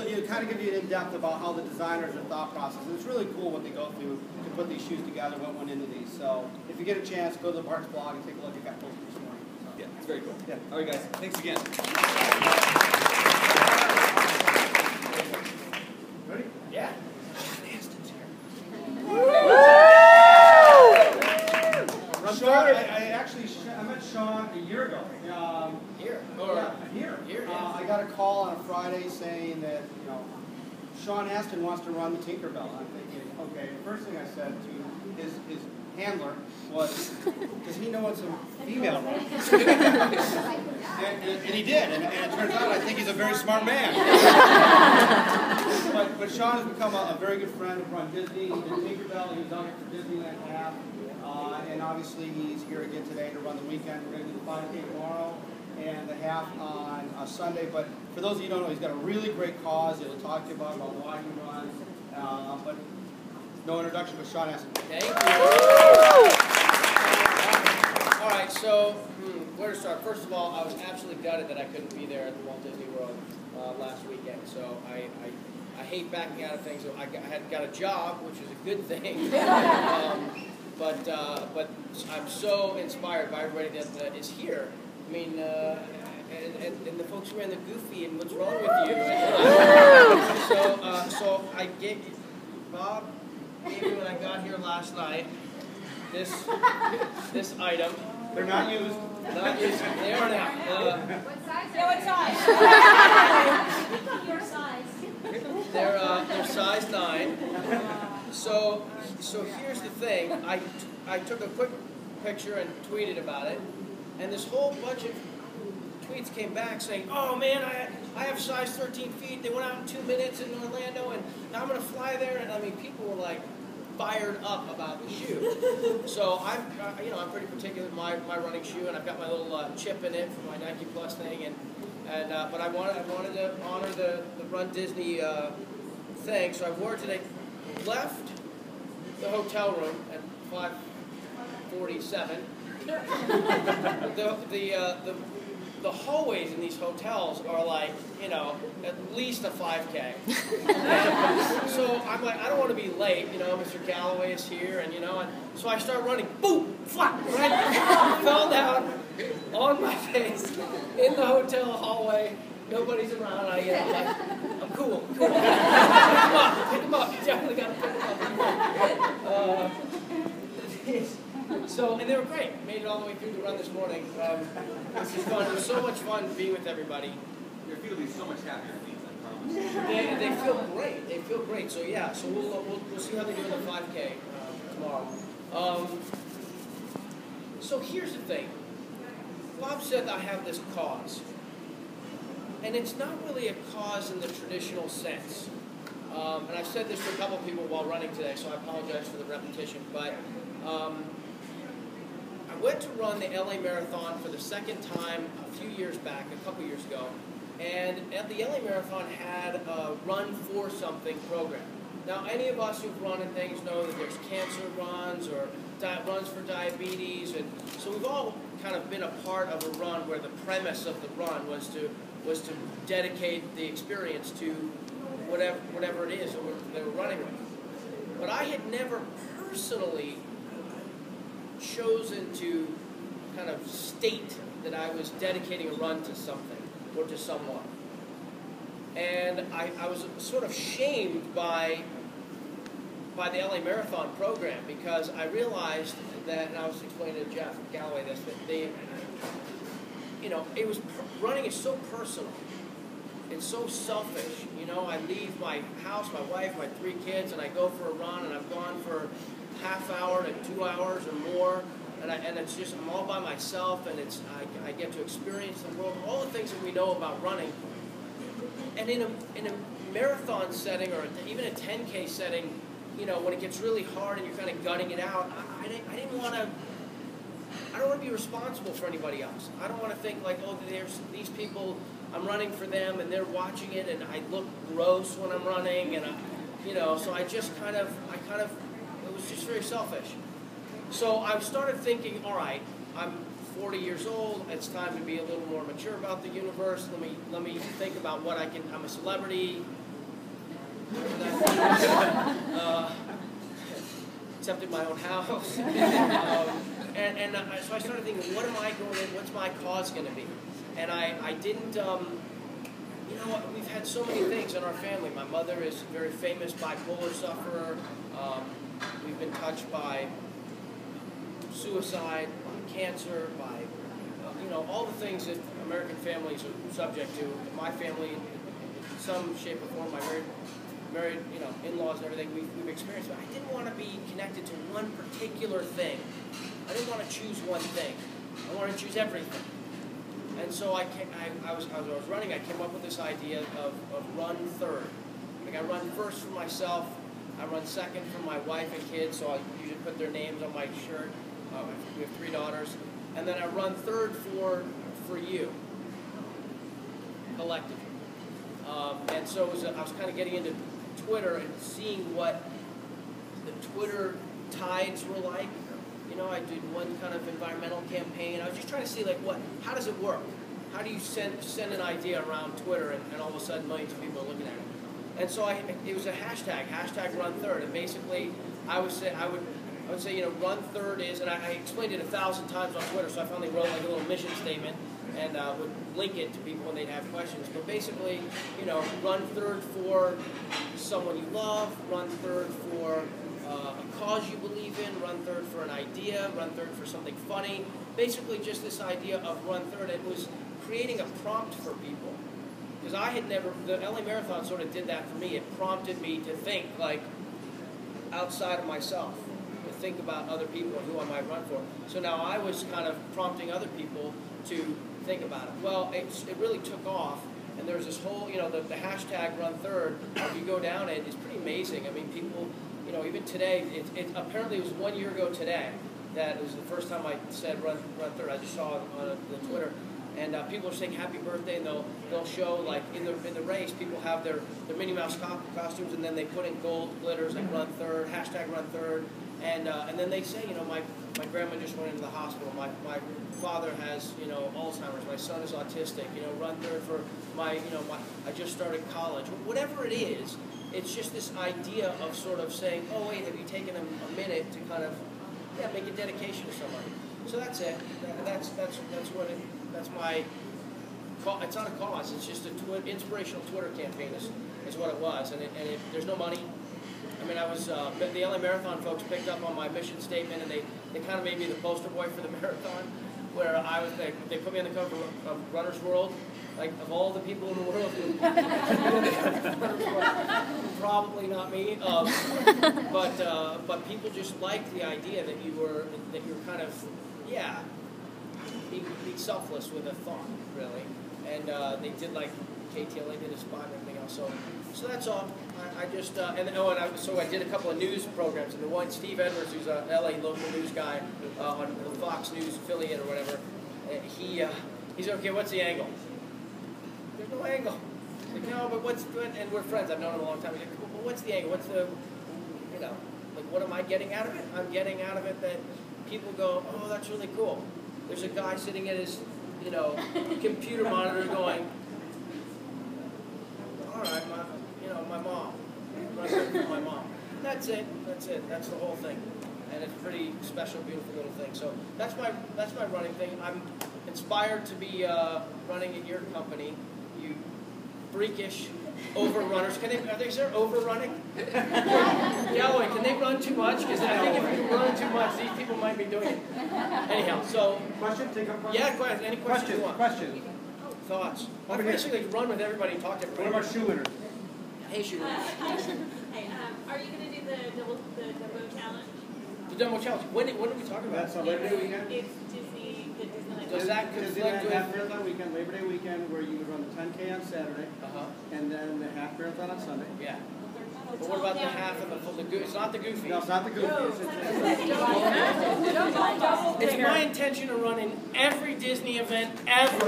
you kind of give you an in-depth about how the designers and thought process. And it's really cool what they go through to put these shoes together, what went into these. So if you get a chance, go to the Parks blog and take a look. I got posted this morning. So. Yeah, it's very cool. Yeah. All right, guys. Thanks again. Ready? Yeah. Astin's here. Sean, I met Sean a year ago. Here. I got a call on a Friday saying that, Sean Astin wants to run the Tinkerbell. I'm thinking, okay, the first thing I said to his handler was, does he know it's a female run? and he did, and it turns out I think he's a very smart man. but Sean has become a very good friend of runDisney. He did Tinkerbell, he was out here for Disneyland half, and obviously he's here again today to run the weekend. We're going to do the 5K tomorrow and the half on Sunday. But for those of you who don't know, he's got a really great cause. He'll talk to you about why he runs. But no introduction, but Sean Astin. Thank you. All right, so where to start? First of all, I was absolutely gutted that I couldn't be there at the Walt Disney World last weekend. So I hate backing out of things. So I had got a job, which is a good thing. But I'm so inspired by everybody that is here. I mean, and the folks who ran the Goofy and what's wrong with you. And, so I gave you, Bob gave me when I got here last night this item. They're not used. Not used. They are now. What size? Yeah, what size? Your size. They're size 9. So here's the thing. I took a quick picture and tweeted about it, and this whole bunch of tweets came back saying, "Oh man, I have size 13 feet. They went out in 2 minutes in Orlando, and now I'm gonna fly there." And I mean, people were like fired up about the shoe. So I'm pretty particular with my running shoe, and I've got my little chip in it for my Nike Plus thing, but I wanted to honor the runDisney thing, so I wore it today. Left the hotel room at 5:47. The hallways in these hotels are like, at least a 5K. So I'm like, I don't want to be late, Mr. Galloway is here, and so I start running, boom, flap, right? Fell down on my face in the hotel hallway. Nobody's around. I'm cool. Pick him up. You definitely got to pick him up. And they were great. Made it all the way through the run this morning. This is fun. It was so much fun being with everybody. Your feet will be so much happier, I promise. They feel great. They feel great. So yeah. So we'll see how they do in the 5K tomorrow. So here's the thing. Bob said I have this cause. And it's not really a cause in the traditional sense. And I've said this to a couple people while running today, so I apologize for the repetition. But I went to run the LA Marathon for the second time a few years back, a couple years ago. And at the LA Marathon had a Run For Something program. Now, any of us who've run and things know that there's cancer runs or runs for diabetes. And so we've all kind of been a part of a run where the premise of the run was to dedicate the experience to whatever it is that they were running with. But I had never personally chosen to kind of state that I was dedicating a run to something or to someone. And I was sort of shamed by the LA Marathon program because I realized that, and I was explaining to Jeff Galloway this, that running is so personal. It's so selfish. I leave my house, my wife, my 3 kids, and I go for a run, and I've gone for half hour to 2 hours or more, and it's just, I'm all by myself, and I get to experience the world, all the things that we know about running. And in a marathon setting, or even a 10K setting, when it gets really hard and you're kind of gutting it out, I don't want to be responsible for anybody else. I don't want to think like, oh, there's these people, I'm running for them, and they're watching it, and I look gross when I'm running, and so I it was just very selfish. So I started thinking, all right, I'm 40 years old, it's time to be a little more mature about the universe. Let me think about what I'm a celebrity, Except in my own house. So I started thinking, what am I going to, what's my cause going to be? And I didn't, you know what, we've had so many things in our family. My mother is a very famous bipolar sufferer. We've been touched by suicide, by cancer, by, you know, all the things that American families are subject to. My family, in some shape or form, my married, you know, in-laws and everything, we've experienced. But I didn't want to be connected to one particular thing. I didn't want to choose one thing. I wanted to choose everything. And so as I was running, I came up with this idea of run third. Like I run first for myself, I run second for my wife and kids, so I usually put their names on my shirt. We have 3 daughters. And then I run third for you, collectively. And so I was kind of getting into Twitter and seeing what the Twitter tides were like. You know, I did one kind of environmental campaign. I was just trying to see, like, how does it work? How do you send an idea around Twitter and all of a sudden millions of people are looking at it? And so it was a hashtag run third. And basically, I would say, you know, run third is, and I explained it 1,000 times on Twitter, so I finally wrote like a little mission statement and would link it to people when they'd have questions. But basically, you know, run third for someone you love, run third for a cause you believe in, run third for an idea, run third for something funny. Basically just this idea of run third. It was creating a prompt for people. Because I had never, the LA Marathon sort of did that for me. It prompted me to think like outside of myself, to think about other people and who I might run for. So now I was kind of prompting other people to think about it. Well, it really took off. And there's this whole, you know, the hashtag run third, if you go down it, it's pretty amazing. I mean, people, you know, even today, apparently it was 1 year ago today that it was the first time I said run third. I just saw it on the Twitter. And people are saying happy birthday, and they'll show, like, in the race, people have their Minnie Mouse costumes, and then they put in gold glitters, like run third, hashtag run third. And then they say, you know, my grandma just went into the hospital. My father has, you know, Alzheimer's. My son is autistic. You know, run third for I just started college. Whatever it is, it's just this idea of sort of saying, oh wait, have you taken a minute to kind of, yeah, make a dedication to somebody. So that's it. That's what it. That's my. It's not a cause. It's just an inspirational Twitter campaign. Is what it was, and there's no money. I mean, the LA Marathon folks picked up on my mission statement, and they kind of made me the poster boy for the marathon, where they put me on the cover of Runner's World, like of all the people in the world probably not me, but people just liked the idea that you were kind of, yeah, being selfless with a thought, really, and they did like KTLA did a spot and everything else, so that's all. So I did a couple of news programs, and the one, Steve Edwards, who's a LA local news guy on the Fox News affiliate or whatever, he's okay, what's the angle? There's no angle. Like, no, but and we're friends, I've known him a long time. He's like, well, what's the angle? What's the, you know, like, what am I getting out of it? I'm getting out of it that people go, oh, that's really cool. There's a guy sitting at his, you know, computer monitor going, all right, my mom. My mom. That's it. That's the whole thing. And it's a pretty special, beautiful little thing. So that's my running thing. I'm inspired to be running at your company. You freakish overrunners. Is there overrunning? Galloway, can they run too much? Because I think if you run too much, these people might be doing it. Anyhow, so Question? Take up question? Yeah, go ahead. Any questions you want? Question. Thoughts? I basically run with everybody and talk to everybody. What about shoe winners? Hey, shoe winners. Hey, are you going to do the Dumbo challenge? The Dumbo challenge. When are we talking about? That's on Labor Day weekend. It's Disney, the Disneyland. Does that conflict with half marathon weekend, Labor Day weekend, where you would run the 10K on Saturday, and then the half marathon on Sunday? Yeah. But what about the half and the full? It's not the goofy. No, it's not the goofy. It's my intention to run in every Disney event ever.